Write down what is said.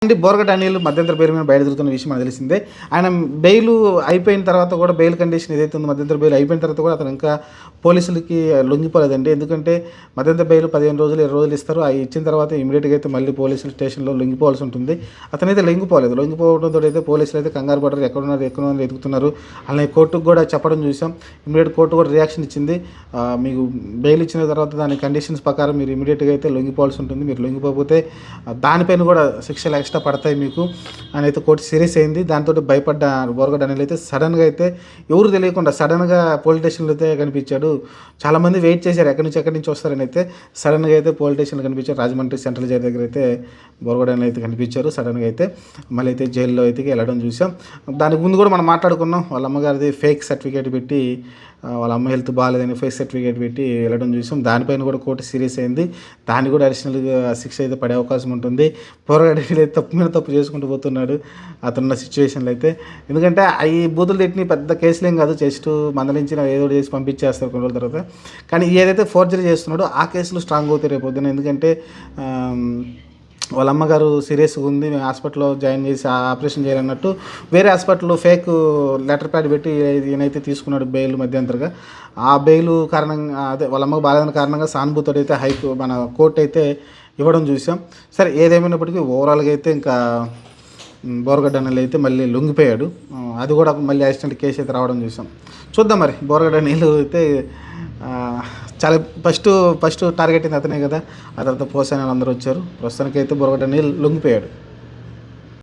బోరగడ్డ అనిల్ మధ్యంతర బెయిల్ మీద బయట తిరుగుతున్న విషయం మనకు తెలిసిందే. ఆయన బెయిల్ అయిపోయిన తర్వాత కూడా బెయిల్ కండిషన్ ఏదైతే ఉందో మధ్యంతర బెయిల్ అయిపోయిన తర్వాత కూడా అతను ఇంకా పోలీసులకి లొంగిపోలేదండి. ఎందుకంటే మధ్యంతర బెయిల్ 15 రోజులు 20 రోజులు ఇస్తారు. అవి ఇచ్చిన తర్వాత ఇమీడియట్గా అయితే మళ్ళీ పోలీసుల స్టేషన్లో లొంగిపోవాల్సి ఉంటుంది. అతనైతే లొంగిపోలేదు. లొంగిపోవడంతో అయితే పోలీసులు అయితే కంగారు పడ్డారు. ఎక్కడున్నారు ఎదుగుతున్నారు. అలానే కోర్టుకు కూడా చెప్పడం చూసాం. ఇమీడియట్ కోర్టు కూడా రియాక్షన్ ఇచ్చింది. మీకు బెయిల్ ఇచ్చిన తర్వాత దాని కండిషన్స్ ప్రకారం మీరు ఇమీడియట్గా అయితే లొంగిపోవాల్సి ఉంటుంది. మీరు లొంగిపోతే దానిపైన కూడా శిక్షలు ఎక్స్ట్రా పడతాయి మీకు అని అయితే కోర్టు సీరియస్ అయింది. దాంతో భయపడ్డ బోరగడ్డ అనిల్ అయితే సడన్గా అయితే ఎవరు తెలియకుండా సడన్గా పోలీస్ స్టేషన్లో అయితే కనిపించాడు. చాలామంది వెయిట్ చేశారు ఎక్కడి నుంచి వస్తారని. అయితే సడన్గా అయితే పోలీస్ స్టేషన్లో కనిపించారు. రాజమండ్రి సెంట్రల్ జైలు దగ్గర అయితే బోరగడ్డ అనిల్ అయితే కనిపించారు. సడన్గా అయితే మళ్ళీ అయితే జైల్లో అయితే వెళ్ళడం చూసాం. దానికి ముందు కూడా మనం మాట్లాడుకున్నాం. వాళ్ళ అమ్మగారిది ఫేక్ సర్టిఫికేట్ పెట్టి వాళ్ళ అమ్మ హెల్త్ బాగాలేదని ఫేక్ సర్టిఫికేట్ పెట్టి వెళ్ళడం చూసాం. దానిపైన కూడా కోర్టు సీరియస్ అయింది. దాన్ని కూడా అడిషనల్గా శిక్ష అయితే పడే అవకాశం ఉంటుంది. బోరగడ్డ అనిల్ అయితే తప్పు మీద తప్పు చేసుకుంటూ పోతున్నాడు అతనున్న సిచ్యువేషన్లో అయితే. ఎందుకంటే ఈ బూతులు తిట్టిన పెద్ద కేసులేం కాదు, జస్ట్ మందలించిన ఏదో చేసి పంపించేస్తారు కొన్ని రోజుల తర్వాత. కానీ ఏదైతే ఫోర్జరీ చేస్తున్నాడో ఆ కేసులు స్ట్రాంగ్ అవుతాయి రేపు పొద్దున. ఎందుకంటే వాళ్ళ అమ్మగారు సీరియస్గా ఉంది, మేము హాస్పిటల్లో జాయిన్ చేసి ఆపరేషన్ చేయాలన్నట్టు వేరే హాస్పిటల్లో ఫేక్ లెటర్ ప్యాడ్ పెట్టి ఈయనైతే తీసుకున్నాడు బెయిల్ మధ్యంతరగా. ఆ బెయిల్ కారణంగా అదే వాళ్ళ అమ్మకు బాగాలేని కారణంగా సానుభూతుడు అయితే మన కోర్టు అయితే ఇవ్వడం చూసాం. సరే ఏదేమైనప్పటికీ ఓవరాల్గా అయితే ఇంకా బోరగడ్డ అనిల్ అయితే మళ్ళీ లొంగిపోయాడు. అది కూడా మళ్ళీ యాక్సిడెంట్ కేసు అయితే రావడం చూసాం. చూద్దాం మరి బోరగడ్డ అనిల్ అయితే చాలా ఫస్ట్ టార్గెట్ అయింది అతనే కదా. ఆ తర్వాత పోసాని అందరూ వచ్చారు. ప్రస్తుతానికి అయితే బోరగడ్డ అనిల్ లొంగిపోయాడు.